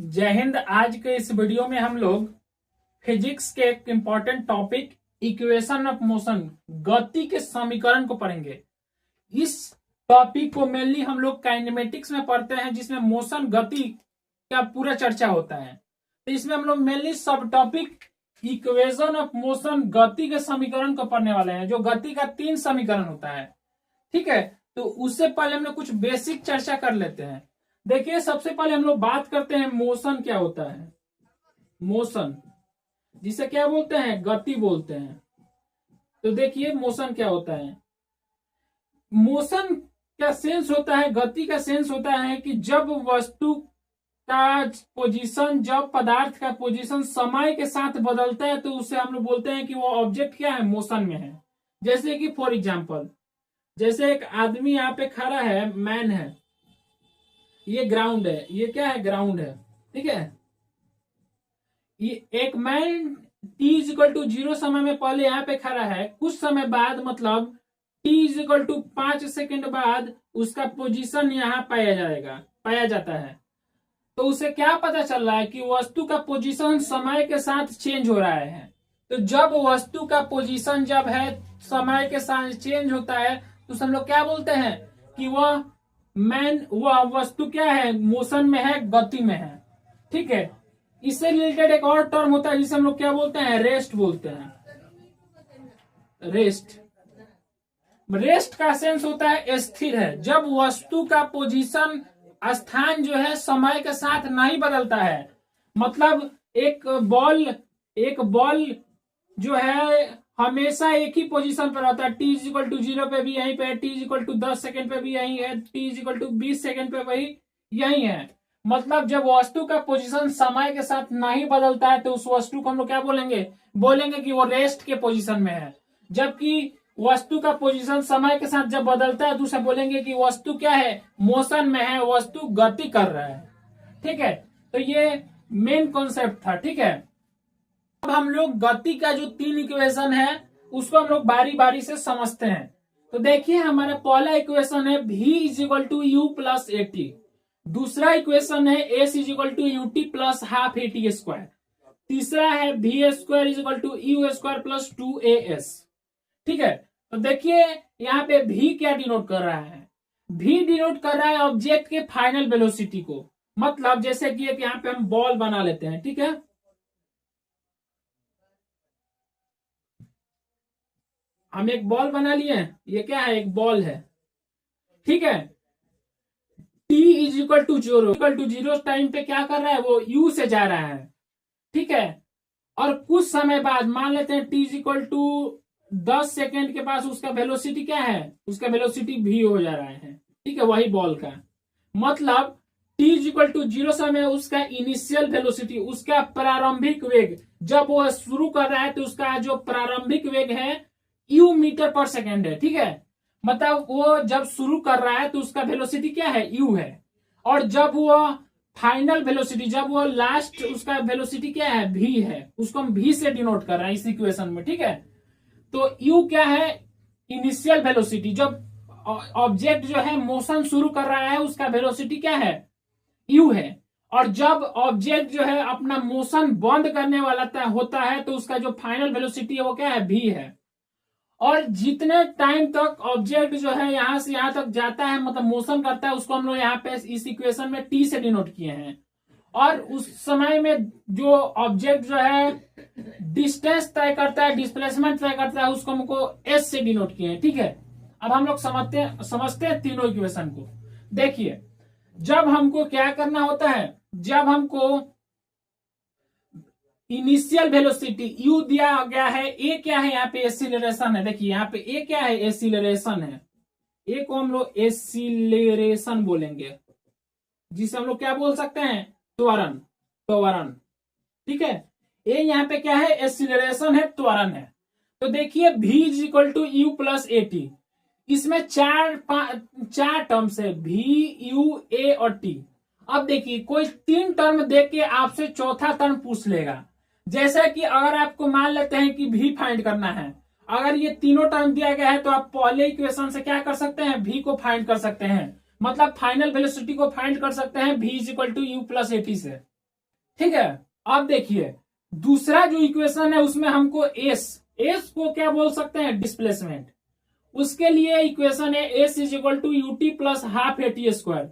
जय हिंद। आज के इस वीडियो में हम लोग फिजिक्स के एक important topic equation of motion, गति के समीकरण को पढ़ेंगे। इस टॉपिक को मेनली हम लोग काइनेमेटिक्स में पढ़ते हैं, जिसमें मोशन गति का पूरा चर्चा होता है। तो इसमें हम लोग मेनली सब टॉपिक इक्वेशन ऑफ मोशन, गति के समीकरण को पढ़ने वाले हैं, जो गति का 3 समीकरण होता है। ठीक है, तो उससे पहले हम लोग कुछ बेसिक चर्चा कर लेते हैं। देखिए, सबसे पहले हम लोग बात करते हैं मोशन क्या होता है। मोशन जिसे क्या बोलते हैं, गति बोलते हैं। तो देखिए मोशन क्या होता है। मोशन का सेंस होता है, गति का सेंस होता है कि जब वस्तु का पोजीशन, जब पदार्थ का पोजीशन समय के साथ बदलता है, तो उसे हम लोग बोलते हैं कि वो ऑब्जेक्ट क्या है, मोशन में है। जैसे कि फॉर एग्जांपल, जैसे एक आदमी यहाँ पे खड़ा है, मैन है, ये ग्राउंड है, ये क्या है, ग्राउंड है। ठीक है, ये एक मैन t=0 समय में पहले यहाँ पे खड़ा है, कुछ समय बाद मतलब t=5 सेकेंड बाद उसका पोजीशन यहाँ पाया जाता है। तो उसे क्या पता चल रहा है कि वस्तु का पोजीशन समय के साथ चेंज हो रहा है। तो जब वस्तु का पोजीशन जब है समय के साथ चेंज होता है, तो हम लोग क्या बोलते हैं कि वह वस्तु क्या है, मोशन में है, गति में है। ठीक है, इससे रिलेटेड एक और टर्म होता है जिसे हम लोग क्या बोलते हैं, रेस्ट बोलते हैं। रेस्ट का सेंस होता है स्थिर है। जब वस्तु का पोजीशन, स्थान जो है समय के साथ नहीं बदलता है, मतलब एक बॉल जो है हमेशा एक ही पोजीशन पर रहता है। t=0 पे भी यहीं पे है, t=10 सेकेंड पे भी यहीं है, t=20 सेकेंड पे वही यहीं है। मतलब जब वस्तु का पोजीशन समय के साथ नहीं बदलता है, तो उस वस्तु को हम लोग क्या बोलेंगे कि वो रेस्ट के पोजीशन में है। जबकि वस्तु का पोजीशन समय के साथ जब बदलता है, तो उसे बोलेंगे कि वस्तु क्या है, मोशन में है, वस्तु गति कर रहा है। ठीक है, तो ये मेन कॉन्सेप्ट था। ठीक है, अब हम लोग गति का जो 3 इक्वेशन है उसको हम लोग बारी बारी से समझते हैं। तो देखिए, हमारा पहला इक्वेशन है v=u+at, दूसरा इक्वेशन है s=ut+12at², तीसरा है v²=u²+2as। ठीक है, तो देखिए यहाँ पे v क्या डिनोट कर रहा है, v डिनोट कर रहा है ऑब्जेक्ट के फाइनल वेलोसिटी को। मतलब जैसे कि एक यहाँ पे हम बॉल बना लेते हैं। ठीक है, हम एक बॉल बना लिए, ये क्या है, एक बॉल है। ठीक है, t=0 टाइम पे क्या कर रहा है, वो u से जा रहा है। ठीक है, और कुछ समय बाद मान लेते हैं t=10 सेकेंड के पास उसका वेलोसिटी क्या है, उसका वेलोसिटी v हो जा रहा है। ठीक है, वही बॉल का मतलब t=0 समय उसका इनिशियल वेलोसिटी, उसका प्रारंभिक वेग, जब वो शुरू कर रहा है तो उसका जो प्रारंभिक वेग है u मीटर पर सेकेंड है। ठीक है, मतलब वो जब शुरू कर रहा है तो उसका वेलोसिटी क्या है, u है। और जब वो फाइनल वेलोसिटी, जब वो लास्ट, उसका वेलोसिटी क्या है, v है। उसको हम v से डिनोट कर रहे हैं इस इक्वेशन में। ठीक है, तो u क्या है, इनिशियल वेलोसिटी। जब ऑब्जेक्ट जो है मोशन शुरू कर रहा है, उसका वेलोसिटी क्या है, u है। और जब ऑब्जेक्ट जो है अपना मोशन बंद करने वाला होता है, तो उसका जो फाइनल वेलोसिटी है वो क्या है, v है। और जितने टाइम तक ऑब्जेक्ट जो है यहां से यहां तक जाता है, मतलब मोशन करता है, उसको हम लोग यहाँ पे इस इक्वेशन में t से डिनोट किए हैं। और उस समय में जो ऑब्जेक्ट जो है डिस्टेंस तय करता है, डिस्प्लेसमेंट तय करता है, उसको हमको s से डिनोट किए हैं। ठीक है, अब हम लोग समझते हैं तीनों इक्वेशन को। देखिए, जब हमको क्या करना होता है, जब हमको इनिशियल वेलोसिटी u दिया गया है, ए क्या है, यहाँ पे एक्सीलरेशन है। देखिए यहाँ पे ए क्या है, एक्सीलरेशन है। ए को हम लोग एक्सीलरेशन बोलेंगे, जिसे हम लोग क्या बोल सकते हैं, त्वरण। ठीक है, ए यहाँ पे क्या है, एक्सीलरेशन है, त्वरण है। तो देखिए v=u+at, इसमें चार टर्म्स है, v, u, a और t। अब देखिए, कोई 3 टर्म देख के आपसे चौथा टर्म पूछ लेगा। जैसा कि अगर आपको मान लेते हैं कि v फाइंड करना है, अगर ये तीनों टर्म दिया गया है, तो आप पहले इक्वेशन से क्या कर सकते हैं, v को फाइंड कर सकते हैं। मतलब फाइनल वेलोसिटी को फाइंड कर सकते हैं v=u+at से। ठीक है। अब देखिए दूसरा जो इक्वेशन है उसमें हमको एस को क्या बोल सकते हैं, डिस्प्लेसमेंट। उसके लिए इक्वेशन है s is equal to u t plus half a t square.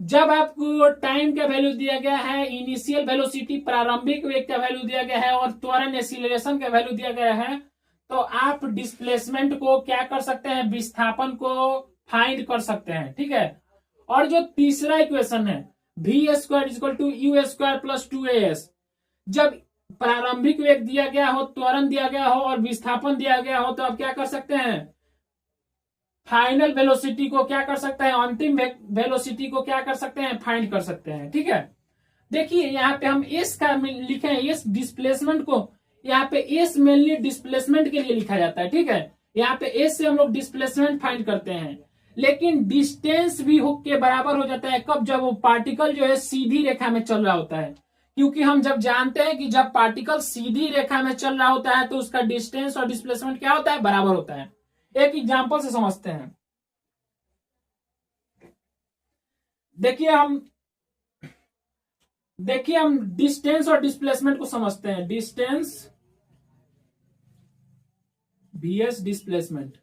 जब आपको टाइम का वैल्यू दिया गया है, इनिशियल वेलोसिटी प्रारंभिक वेग का वैल्यू दिया गया है और त्वरण एक्सीलरेशन का वैल्यू दिया गया है, तो आप डिस्प्लेसमेंट को क्या कर सकते हैं, विस्थापन को फाइंड कर सकते हैं। ठीक है। और जो तीसरा इक्वेशन है v square equal to u square plus 2as, जब प्रारंभिक वेग दिया गया हो, त्वरण दिया गया हो और विस्थापन दिया गया हो, तो आप क्या कर सकते हैं, फाइनल वेलोसिटी को क्या कर सकते हैं, अंतिम वेलोसिटी को क्या कर सकते हैं, फाइंड कर सकते हैं। ठीक है। देखिए यहाँ पे हम एस का लिखे हैं, एस डिस्प्लेसमेंट को, यहाँ पे एस मेनली डिस्प्लेसमेंट के लिए लिखा जाता है। ठीक है। यहाँ पे एस से हम लोग डिस्प्लेसमेंट फाइंड करते हैं, लेकिन डिस्टेंस भी हुक के बराबर हो जाता है कब, जब वो पार्टिकल जो है सीधी रेखा में चल रहा होता है। क्योंकि हम जब जानते हैं कि जब पार्टिकल सीधी रेखा में चल रहा होता है तो उसका डिस्टेंस और डिस्प्लेसमेंट क्या होता है, बराबर होता है। एक एग्जांपल से समझते हैं। देखिए हम डिस्टेंस और डिस्प्लेसमेंट को समझते हैं। Distance vs displacement.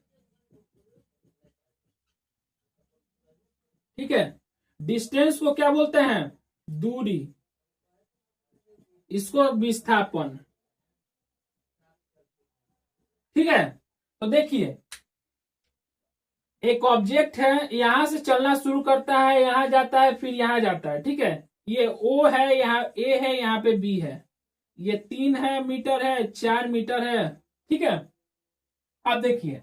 ठीक है। डिस्टेंस को क्या बोलते हैं, दूरी, इसको विस्थापन। ठीक है। तो देखिए एक ऑब्जेक्ट है, यहां से चलना शुरू करता है, यहां जाता है, फिर यहां जाता है। ठीक है। ये ओ है, यहाँ ए है, यहाँ पे बी है, ये 3 मीटर है, 4 मीटर है। ठीक है। अब देखिए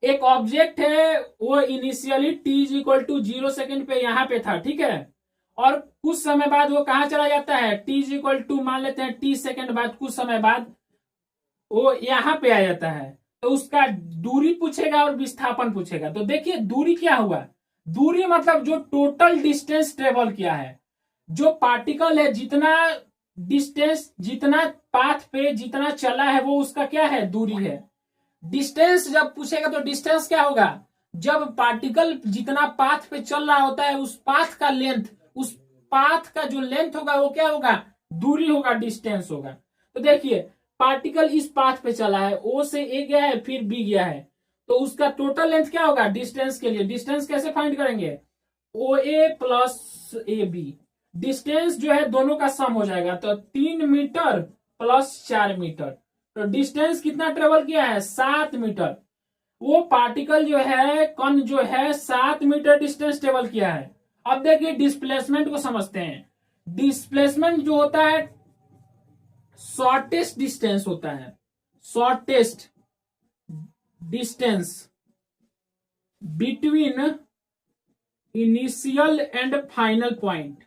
एक ऑब्जेक्ट है, वो initially t is equal to 0 second पे यहां पे था। ठीक है। और कुछ समय बाद वो कहां चला जाता है, टी इज इक्वल टू मान लेते हैं टी सेकेंड बाद, कुछ समय बाद वो यहां पे आ जाता है। तो उसका दूरी पूछेगा और विस्थापन पूछेगा। तो देखिए दूरी क्या हुआ, दूरी मतलब जो टोटल डिस्टेंस ट्रेवल किया है, जो पार्टिकल है जितना डिस्टेंस, जितना पाथ पे जितना चला है, वो उसका क्या है, दूरी है। डिस्टेंस जब पूछेगा तो डिस्टेंस क्या होगा, जब पार्टिकल जितना पाथ पे चल रहा होता है उस पाथ का लेंथ, उस पाथ का जो लेंथ होगा वो क्या होगा, दूरी होगा, डिस्टेंस होगा। तो देखिए पार्टिकल इस पाथ पे चला है, ओ से ए गया है, फिर बी गया है, तो उसका टोटल लेंथ क्या होगा, डिस्टेंस के लिए डिस्टेंस कैसे फाइंड करेंगे, ओ ए प्लस ए बी। डिस्टेंस जो है दोनों का सम हो जाएगा, तो 3 मीटर प्लस 4 मीटर, तो डिस्टेंस कितना ट्रेवल किया है, 7 मीटर। वो पार्टिकल जो है, कण जो है, 7 मीटर डिस्टेंस ट्रेवल किया है। अब देखिए डिस्प्लेसमेंट को समझते हैं। डिस्प्लेसमेंट जो होता है शॉर्टेस्ट डिस्टेंस होता है, shortest distance between initial and final point,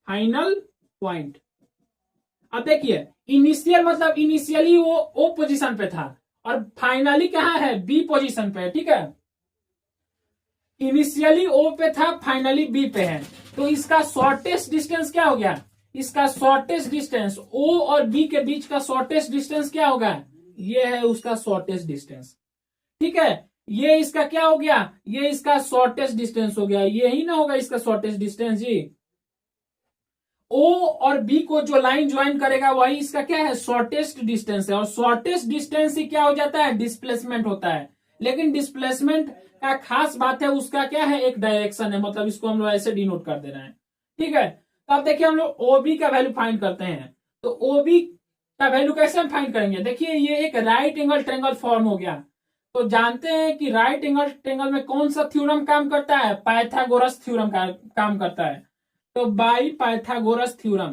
final point. अब देखिए इनिशियल मतलब इनिशियली वो ओ पोजीशन पे था और फाइनली कहां है, बी पोजीशन पे है। ठीक है। इनिशियली ओ पे था, फाइनली बी पे है, तो इसका शॉर्टेस्ट डिस्टेंस क्या हो गया, इसका शॉर्टेस्ट डिस्टेंस ओ और बी के बीच का शॉर्टेस्ट डिस्टेंस क्या होगा, ये है उसका शॉर्टेस्ट डिस्टेंस। ठीक है। ये इसका क्या हो गया, ये इसका शॉर्टेस्ट डिस्टेंस हो गया, ये ही ना होगा इसका शॉर्टेस्ट डिस्टेंस जी। ओ और बी को जो लाइन ज्वाइन करेगा वही इसका क्या है, शॉर्टेस्ट डिस्टेंस है। और शॉर्टेस्ट डिस्टेंस ही क्या हो जाता है, डिस्प्लेसमेंट होता है। लेकिन डिस्प्लेसमेंट का खास बात है उसका क्या है, एक डायरेक्शन है, मतलब इसको हम लोग ऐसे डिनोट कर दे रहे हैं। ठीक है। तो अब देखिए हम लोग ओबी का वैल्यू फाइंड करते हैं। तो ओबी का वैल्यू कैसे हम फाइंड करेंगे, देखिए ये एक राइट एंगल ट्रेंगल फॉर्म हो गया। तो जानते हैं कि राइट एंगल ट्रेंगल में कौन सा थ्योरम काम करता है, पाइथागोरस थ्योरम का काम करता है। तो बाई पाइथागोरस थ्योरम,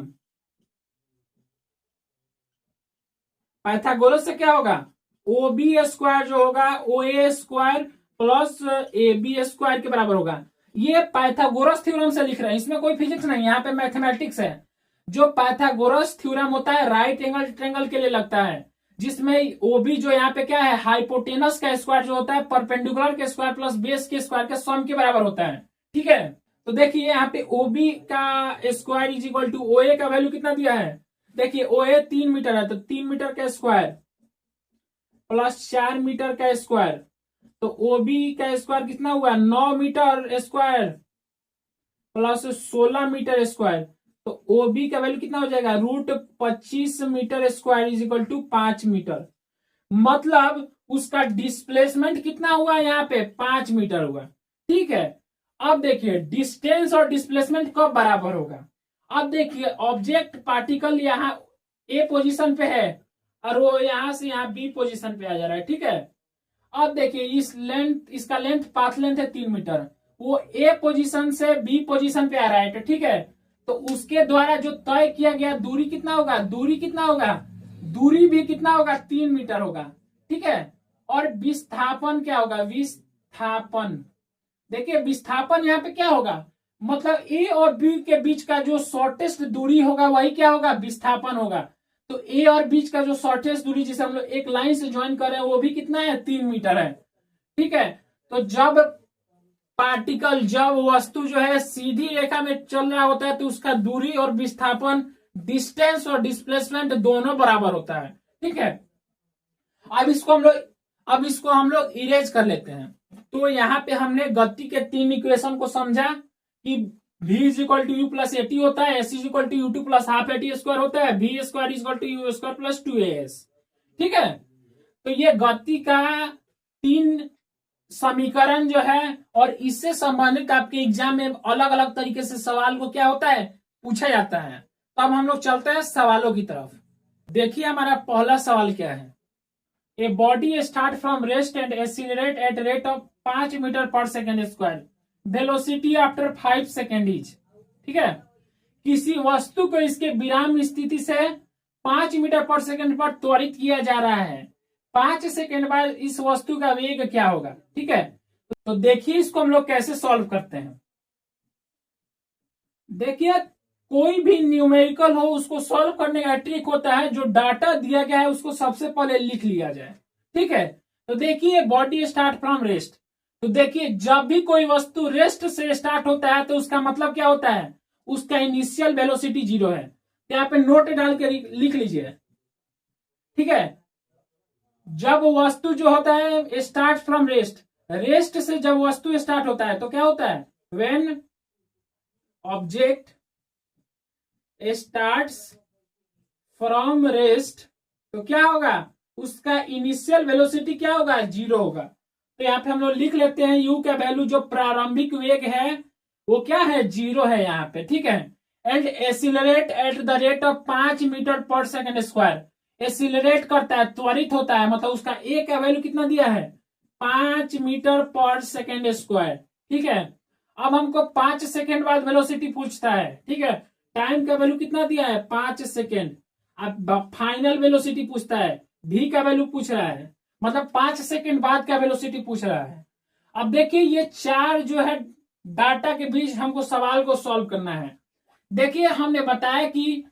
पाइथागोरस से क्या होगा, ओ बी स्क्वायर जो होगा O A square plus A B square के बराबर होगा। ये पाइथागोरस थ्योरम से लिख रहे हैं, इसमें कोई फिजिक्स नहीं, यहाँ पे मैथमेटिक्स है। जो पाइथागोरस थ्योरम होता है राइट एंगल ट्रेंगल के लिए लगता है, जिसमें ओबी जो यहाँ पे क्या है, हाइपोटेनस का स्क्वायर जो होता है परपेंडिकुलर के स्क्वायर प्लस बेस के स्क्वायर के सम के बराबर होता है। ठीक है। तो देखिए यहाँ पे ओबी का square is equal to O A का वैल्यू कितना दिया है, देखिए ओ ए 3 मीटर है, तो 3 मीटर का स्क्वायर प्लस 4 मीटर का स्क्वायर, तो ओबी का स्क्वायर कितना हुआ, 9 metre square plus 16 metre square, तो ओ बी का वैल्यू कितना हो जाएगा, √25 metre square is equal to 5 metre. मतलब उसका डिस्प्लेसमेंट कितना हुआ यहाँ पे, 5 मीटर हुआ। ठीक है, अब देखिए डिस्टेंस और डिस्प्लेसमेंट कब बराबर होगा। अब देखिए ऑब्जेक्ट पार्टिकल यहाँ ए पोजीशन पे है और वो यहां से यहाँ बी पोजीशन पे आ जा रहा है। ठीक है, अब देखिए इसका लेंथ, पाथ लेंथ है 3 मीटर, वो ए पोजीशन से बी पोजीशन पे आ रहा है। तो ठीक है, तो उसके द्वारा जो तय किया गया दूरी कितना होगा, दूरी भी कितना होगा, 3 मीटर होगा। ठीक है, और विस्थापन क्या होगा, विस्थापन, देखिए विस्थापन यहाँ पे क्या होगा, मतलब ए और बी के बीच का जो शॉर्टेस्ट दूरी होगा वही क्या होगा, विस्थापन होगा। तो ए और बीच का जो शॉर्टेस्ट दूरी जिसे हम लोग एक लाइन से ज्वाइन कर रहे हैं वो भी कितना है, 3 मीटर है। ठीक है, तो जब वस्तु जो है सीधी रेखा में चल रहा होता है तो उसका दूरी और विस्थापन, डिस्टेंस और डिस्प्लेसमेंट दोनों बराबर होता है। ठीक है, अब इसको हम लोग इरेज कर लेते हैं। तो यहाँ पे हमने गति के 3 इक्वेशन को समझा कि v is equal to u plus a t होता है, s is equal to u two plus half a t square होता है, v square is equal to u square plus 2as। ठीक है, तो ये गति का 3 समीकरण जो है, और इससे संबंधित आपके एग्जाम में अलग अलग तरीके से सवाल को क्या होता है, पूछा जाता है। तो अब हम लोग चलते हैं सवालों की तरफ। देखिए हमारा पहला सवाल क्या है, a body start from rest and accelerate at rate of 5 metre per second square, velocity after 5 second is. ठीक है, किसी वस्तु को इसके विराम स्थिति से 5 मीटर पर सेकेंड पर त्वरित किया जा रहा है, 5 सेकेंड बाद इस वस्तु का वेग क्या होगा। ठीक है, तो देखिए इसको हम लोग कैसे सॉल्व करते हैं। देखिए कोई भी न्यूमेरिकल हो उसको सॉल्व करने का ट्रिक होता है, जो डाटा दिया गया है उसको सबसे पहले लिख लिया जाए। ठीक है, तो देखिए बॉडी स्टार्ट फ्रॉम रेस्ट, तो देखिए जब भी कोई वस्तु रेस्ट से स्टार्ट होता है तो उसका मतलब क्या होता है, उसका इनिशियल वेलोसिटी 0 है। तो यहाँ पे नोट डाल के लिख लीजिए। ठीक है, जब वस्तु जो होता है स्टार्ट फ्रॉम रेस्ट, रेस्ट से जब वस्तु स्टार्ट होता है तो क्या होता है, when object starts from rest, तो क्या होगा, उसका इनिशियल वेलोसिटी क्या होगा, 0 होगा। तो यहाँ पे हम लोग लिख लेते हैं u का वैल्यू, जो प्रारंभिक वेग है वो क्या है, 0 है यहाँ पे। ठीक है, and accelerate at the rate of 5 metre per second square, accelerate करता है, त्वरित होता है, मतलब उसका ए का वैल्यू कितना दिया है, 5 मीटर पर सेकेंड स्क्वायर। ठीक है, अब हमको 5 सेकेंड बाद वेलोसिटी पूछता है। ठीक है, टाइम का वैल्यू कितना दिया है, 5 सेकेंड। अब फाइनल वेलोसिटी पूछता है, v का वैल्यू पूछ रहा है, मतलब 5 सेकेंड बाद का वेलोसिटी पूछ रहा है। अब देखिए ये 4 जो है डाटा के बीच हमको सवाल को सॉल्व करना है। देखिए हमने बताया कि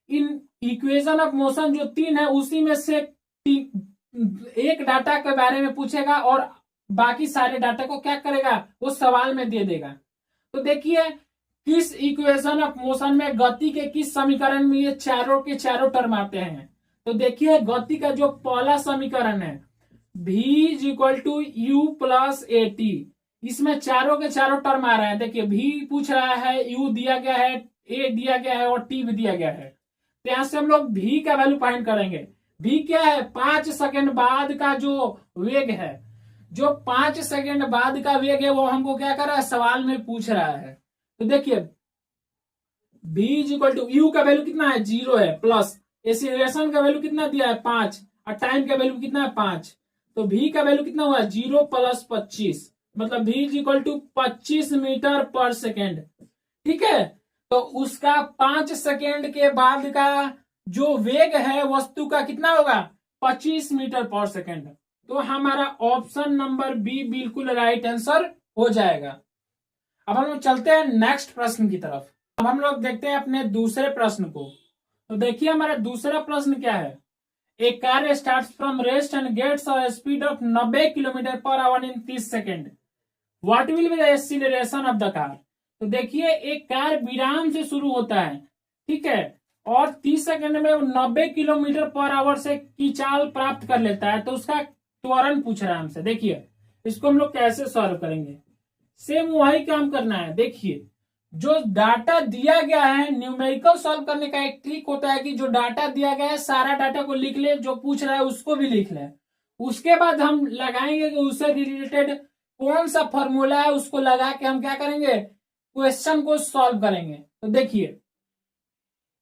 इन इक्वेशन ऑफ मोशन जो 3 है उसी में से एक डाटा के बारे में पूछेगा और बाकी सारे डाटा को क्या करेगा, वो सवाल में दे देगा। तो देखिए किस इक्वेशन ऑफ मोशन में गति के किस समीकरण में ये चारों के चारों टर्म आते हैं। तो देखिए गति का जो पहला समीकरण है v is equal to u plus a t, इसमें चारों के चारों टर्म आ रहे हैं। देखिए v पूछ रहा है, u दिया गया है, a दिया गया है और t भी दिया गया है। तो यहां से हम लोग v का वैल्यू फाइंड करेंगे। v क्या है, 5 सेकेंड बाद का जो वेग है, जो 5 सेकेंड बाद का वेग है वो हमको क्या कर रहा है, सवाल में पूछ रहा है। तो देखिए v is equal to u का वैल्यू कितना है, 0 है, प्लस एक्सीलरेशन का वैल्यू कितना दिया है, 5, और टाइम का वैल्यू कितना है, 5। तो v का वैल्यू कितना हुआ, 0 प्लस 25, मतलब v is equal to 25 metre per second. ठीक है, तो उसका 5 सेकेंड के बाद का जो वेग है वस्तु का कितना होगा, 25 मीटर पर सेकेंड। तो हमारा ऑप्शन नंबर बी बिल्कुल राइट आंसर हो जाएगा। अब हम लोग चलते हैं नेक्स्ट प्रश्न की तरफ। अब हम लोग देखते हैं अपने दूसरे प्रश्न को। तो देखिए हमारा दूसरा प्रश्न क्या है, a car start from rest and gets a speed of 90 kilometre per hour in 30 second, what will be the acceleration of the car. तो देखिए एक कार विराम से शुरू होता है, ठीक है, और 30 सेकेंड में 90 किलोमीटर पर आवर से की चाल प्राप्त कर लेता है। तो उसका त्वरण पूछ रहा है हमसे। देखिए इसको हम लोग कैसे सॉल्व करेंगे, सेम वही काम करना है। देखिए जो डाटा दिया गया है, न्यूमेरिकल सॉल्व करने का एक ट्रिक होता है कि जो डाटा दिया गया है सारा डाटा को लिख ले, जो पूछ रहा है उसको भी लिख ले। उसके बाद हम लगाएंगे कि उससे रिलेटेड कौन सा फॉर्मूला है, उसको लगा के हम क्या करेंगे, क्वेश्चन को सॉल्व करेंगे। तो देखिए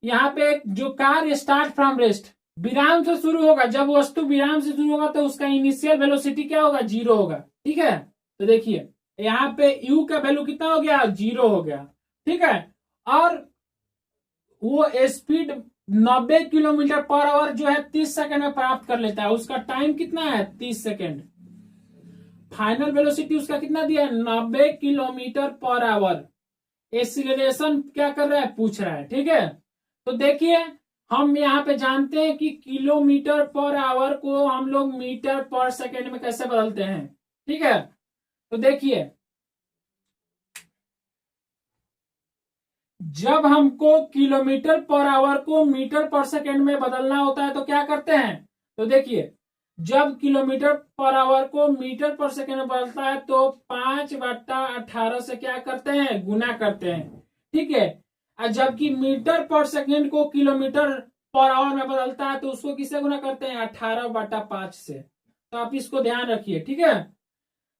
यहाँ पे जो कार स्टार्ट फ्रॉम रेस्ट विराम से शुरू होगा, जब वस्तु विराम से शुरू होगा तो उसका इनिशियल वेलोसिटी क्या होगा, 0 होगा। ठीक है, तो देखिए यहाँ पे u का वैल्यू कितना हो गया, 0 हो गया। ठीक है, और वो स्पीड 90 किलोमीटर पर आवर जो है 30 सेकंड में प्राप्त कर लेता है। उसका टाइम कितना है, 30 सेकंड। फाइनल वेलोसिटी उसका कितना दिया है, 90 किलोमीटर पर आवर। एक्सीलरेशन क्या कर रहा है, पूछ रहा है। ठीक है, तो देखिए हम यहाँ पे जानते हैं कि किलोमीटर पर आवर को हम लोग मीटर पर सेकंड में कैसे बदलते हैं। ठीक है, तो देखिए जब हमको किलोमीटर पर आवर को मीटर पर सेकंड में बदलना होता है तो क्या करते हैं, तो देखिए जब किलोमीटर पर आवर को मीटर पर सेकंड में बदलता है तो 5/18 से क्या करते हैं, गुना करते हैं। ठीक है, और जबकि मीटर पर सेकंड को किलोमीटर पर आवर में बदलता है तो उसको किससे गुना करते हैं, 18/5 से। तो आप इसको ध्यान रखिए। ठीक है,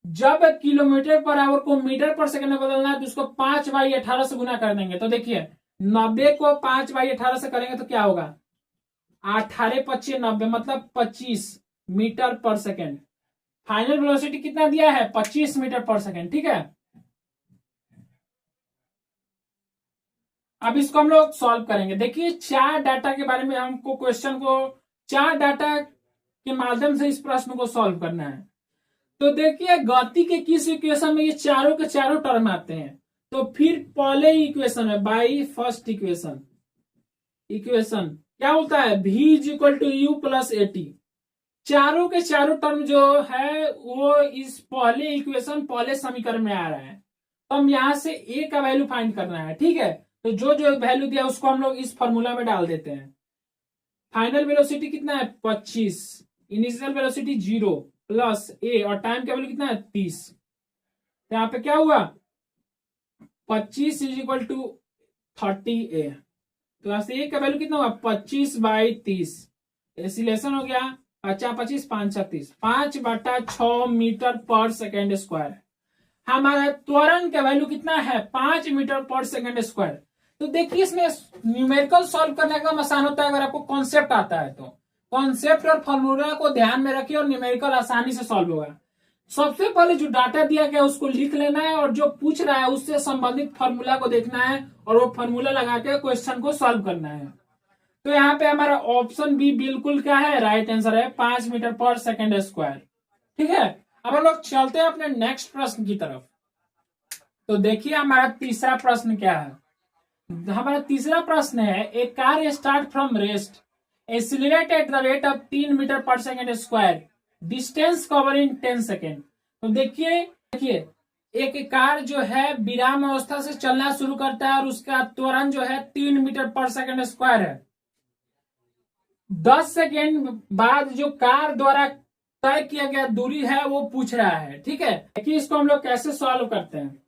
जब किलोमीटर पर आवर को मीटर पर सेकंड में बदलना है तो उसको 5/18 से गुना कर देंगे। तो देखिए 90 को 5/18 से करेंगे तो क्या होगा, 18×5 = 90, मतलब 25 मीटर पर सेकंड। फाइनल वेलोसिटी कितना दिया है, 25 मीटर पर सेकंड। ठीक है, अब इसको हम लोग सॉल्व करेंगे। देखिए 4 डाटा के बारे में हमको क्वेश्चन को 4 डाटा के माध्यम से इस प्रश्न को सॉल्व करना है। तो देखिए गति के किस इक्वेशन में ये चारों के चारों टर्म आते हैं, तो फिर पहले इक्वेशन है बाई फर्स्ट इक्वेशन क्या होता है, v = u + at। चारों के चारों टर्म जो है वो इस पहले इक्वेशन पहले समीकरण में आ रहा है। तो हम यहां से a का वैल्यू फाइंड करना है। ठीक है, तो जो जो वैल्यू दिया उसको हम लोग इस फॉर्मूला में डाल देते हैं। फाइनल वेलोसिटी कितना है, 25, इनिशियल वेलोसिटी 0 प्लस a, और टाइम का वैल्यू कितना है, 30। तो यहाँ पे क्या हुआ, 25 = 30a। तो यहां से a का वैल्यू कितना हुआ, 25/30। एक्सीलरेशन हो गया 50, 25, 5, 5/6 मीटर पर सेकेंड स्क्वायर। हमारा त्वरण का वैल्यू कितना है, 5 मीटर पर सेकेंड स्क्वायर। तो देखिए इसमें न्यूमेरिकल सॉल्व करने का आसान होता है अगर आपको कॉन्सेप्ट आता है। तो कॉन्सेप्ट और फॉर्मूला को ध्यान में रखिए और न्यूमेरिकल आसानी से सॉल्व होगा। सबसे पहले जो डाटा दिया गया उसको लिख लेना है और जो पूछ रहा है उससे संबंधित फॉर्मूला को देखना है और वो फॉर्मूला लगा के क्वेश्चन को सॉल्व करना है। तो यहाँ पे हमारा ऑप्शन बी बिल्कुल क्या है, राइट आंसर है, 5 मीटर पर सेकेंड स्क्वायर। ठीक है, अब हम लोग चलते हैं अपने नेक्स्ट प्रश्न की तरफ। तो देखिए हमारा तीसरा प्रश्न क्या है। हमारा तीसरा प्रश्न है, a car start from rest accelerate at the rate of 3 metre per second square, distance cover in 10 second. तो देखिए एक कार जो है विराम अवस्था से चलना शुरू करता है और उसका त्वरण जो है 3 मीटर पर सेकेंड स्क्वायर है। 10 सेकेंड बाद जो कार द्वारा तय किया गया दूरी है वो पूछ रहा है। ठीक है, देखिए इसको हम लोग कैसे सॉल्व करते हैं।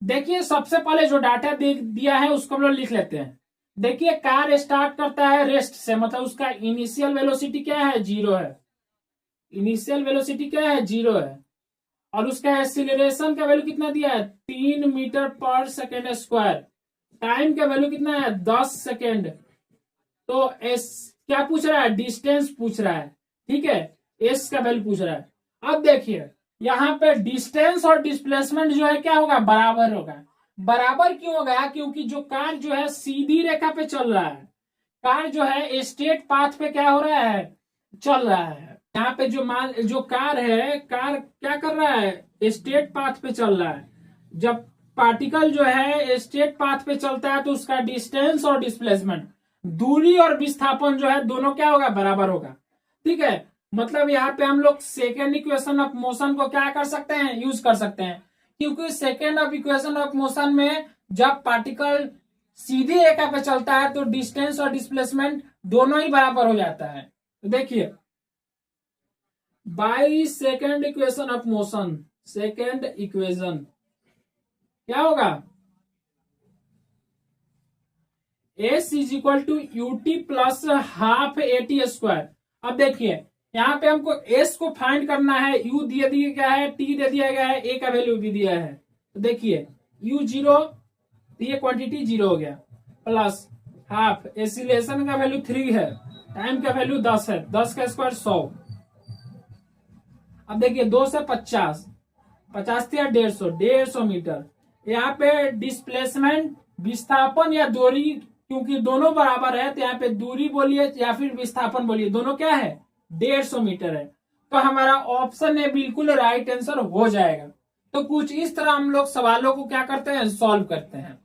देखिए सबसे पहले जो डाटा दिया है उसको हम लोग लिख लेते हैं। देखिए कार स्टार्ट करता है रेस्ट से, मतलब उसका इनिशियल वेलोसिटी क्या है, 0 है। इनिशियल वेलोसिटी क्या है, 0 है। और उसका एक्सीलरेशन का वैल्यू कितना दिया है, 3 metre per second square. Time का वैल्यू कितना है, 10 सेकेंड। तो एस क्या पूछ रहा है, डिस्टेंस पूछ रहा है। ठीक है, एस का वैल्यू पूछ रहा है। अब देखिए यहाँ पे डिस्टेंस और डिस्प्लेसमेंट जो है क्या होगा, बराबर होगा। बराबर क्यों होगा, क्योंकि जो कार जो है सीधी रेखा पे चल रहा है, कार जो है स्ट्रेट पाथ पे क्या हो रहा है, चल रहा है। यहाँ पे जो कार है, कार क्या कर रहा है, स्ट्रेट पाथ पे चल रहा है। जब पार्टिकल जो है स्ट्रेट पाथ पे चलता है तो उसका डिस्टेंस और डिस्प्लेसमेंट, दूरी और विस्थापन जो है दोनों क्या होगा, बराबर होगा। ठीक है, मतलब यहाँ पे हम लोग सेकेंड इक्वेशन ऑफ मोशन को क्या कर सकते हैं, यूज कर सकते हैं। क्योंकि second of equation of motion में जब पार्टिकल सीधी रेखा पे चलता है तो डिस्टेंस और डिस्प्लेसमेंट दोनों ही बराबर हो जाता है। तो देखिए by second equation of motion, second equation क्या होगा, s is equal to u t plus half a t square. अब देखिए यहाँ पे हमको एस को फाइंड करना है, यू दिया गया है, टी दे दिया गया है, ए का वैल्यू भी दिया है। तो देखिए यू 0, ये क्वांटिटी 0 हो गया, प्लस हाफ एसिलेशन का वैल्यू 3 है, टाइम का वैल्यू 10 है, 10 का स्क्वायर 100। अब देखिए 2 से 50, 50 या 150 मीटर। यहाँ पे डिस्प्लेसमेंट विस्थापन या दूरी, क्योंकि दोनों बराबर है तो यहाँ पे दूरी बोलिए या फिर विस्थापन बोलिए, दोनों क्या है 150 मीटर है। तो हमारा ऑप्शन है बिल्कुल राइट आंसर हो जाएगा। तो कुछ इस तरह हम लोग सवालों को क्या करते हैं, सॉल्व करते हैं।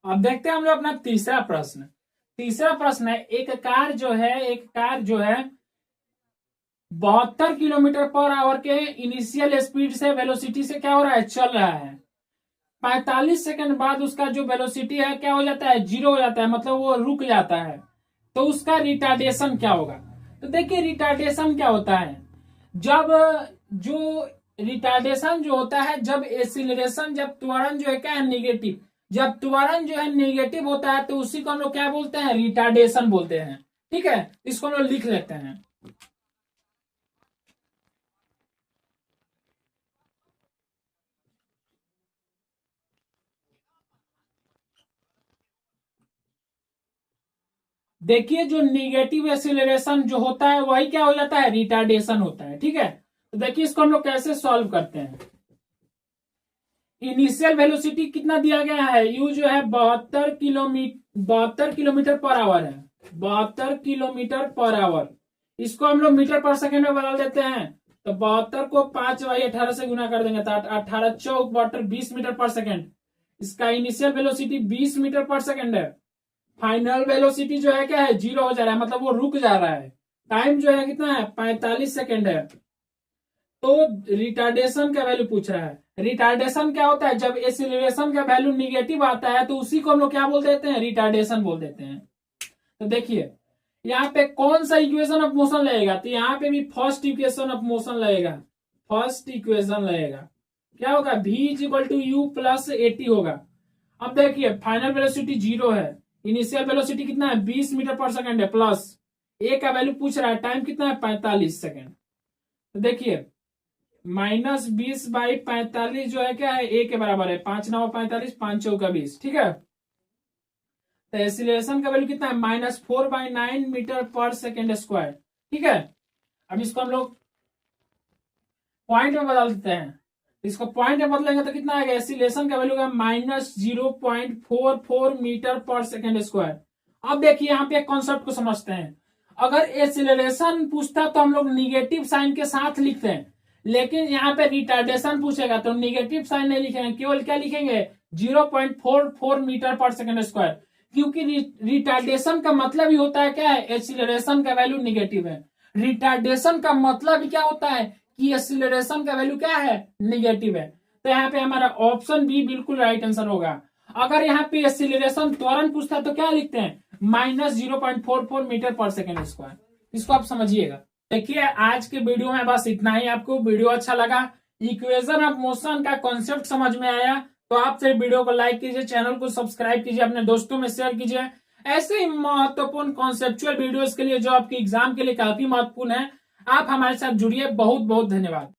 अब देखते हैं हम लोग अपना तीसरा प्रश्न। तीसरा प्रश्न है एक कार जो है 72 किलोमीटर पर आवर के इनिशियल स्पीड से वेलोसिटी से क्या हो रहा है, चल रहा है। 45 सेकंड बाद उसका जो वेलोसिटी है क्या हो जाता है, 0 हो जाता है, मतलब वो रुक जाता है। तो उसका रिटार्डेशन क्या होगा। तो देखिए रिटार्डेशन क्या होता है, जब जो रिटार्डेशन जो होता है, जब एक्सीलरेशन, जब त्वरण जो है क्या है निगेटिव, जब त्वरण जो है निगेटिव होता है तो उसी को हम लोग क्या बोलते हैं, रिटार्डेशन बोलते हैं। ठीक है, इसको हम लोग लिख लेते हैं। देखिए जो निगेटिव एक्सीलरेशन जो होता है वही क्या हो जाता है, रिटार्डेशन होता है। ठीक है, तो देखिए इसको हम लोग कैसे सॉल्व करते हैं। इनिशियल वेलोसिटी कितना दिया गया है, यू जो है 72 किलोमीटर पर आवर है, 72 किलोमीटर पर आवर। इसको हम लोग मीटर पर सेकेंड में बदल देते हैं। तो 72 को 5/18 से गुना कर देंगे तो 18 चौक 20 मीटर पर सेकेंड। इसका initial velocity 20 metre per second है। फाइनल वेलोसिटी जो है क्या है, 0 हो जा रहा है, मतलब वो रुक जा रहा है। टाइम जो है कितना है, 45 सेकेंड है। तो रिटार्डेशन का वैल्यू पूछ रहा है। रिटार्डेशन क्या होता है, जब एक्सीलरेशन का वैल्यू निगेटिव आता है तो उसी को हम लोग क्या बोल देते हैं, रिटार्डेशन बोल देते हैं। तो देखिए यहाँ पे कौन सा इक्वेशन ऑफ मोशन लगेगा, तो यहाँ पे भी फर्स्ट इक्वेशन ऑफ मोशन लगेगा। फर्स्ट इक्वेशन लगेगा, क्या होगा, v is equal to u plus a t होगा। अब देखिए फाइनल वेलोसिटी 0 है, इनिशियल वेलोसिटी कितना है 20 मीटर पर सेकंड है, प्लस ए का वैल्यू पूछ रहा है, टाइम कितना है 45 सेकंड। तो देखिए -20/45 जो है क्या है, ए के बराबर है, 5×9 = 45, 5×4 = 20। ठीक है, तो एक्सीलरेशन का वैल्यू कितना है, -4/9 मीटर पर सेकेंड स्क्वायर। ठीक है, अब इसको हम लोग पॉइंट में बदल देते हैं। इसको पॉइंट में बदलेंगे तो कितना आएगा, एक्सीलरेशन का वैल्यू का -0.44 मीटर पर सेकेंड स्क्वायर। अब देखिए यहाँ पे एक कॉन्सेप्ट को समझते हैं। अगर एक्सीलरेशन पूछता तो हम लोग निगेटिव साइन के साथ लिखते हैं, लेकिन यहाँ पे रिटार्डेशन पूछेगा तो निगेटिव साइन नहीं लिखेंगे, केवल क्या लिखेंगे 0.44 मीटर पर सेकेंड स्क्वायर, क्योंकि रिटार्डेशन का मतलब ही होता है क्या है, एक्सीलरेशन का वैल्यू निगेटिव है। रिटार्डेशन का मतलब ही क्या होता है कि एक्सीलरेशन का वैल्यू क्या है, निगेटिव है। तो यहाँ पे हमारा ऑप्शन बी बिल्कुल राइट आंसर होगा। अगर यहाँ पे एक्सीलरेशन त्वरण पूछता है तो क्या लिखते हैं, -0.44 मीटर पर सेकेंड स्क्वायर। इसको आप समझिएगा। देखिए आज के वीडियो में बस इतना ही। आपको वीडियो अच्छा लगा, इक्वेशन ऑफ मोशन का कॉन्सेप्ट समझ में आया तो आप फिर वीडियो को लाइक कीजिए, चैनल को सब्सक्राइब कीजिए, अपने दोस्तों में शेयर कीजिए। ऐसे ही महत्वपूर्ण कॉन्सेप्चुअल वीडियोस के लिए जो आपके एग्जाम के लिए काफी महत्वपूर्ण है, आप हमारे साथ जुड़िए। बहुत बहुत धन्यवाद।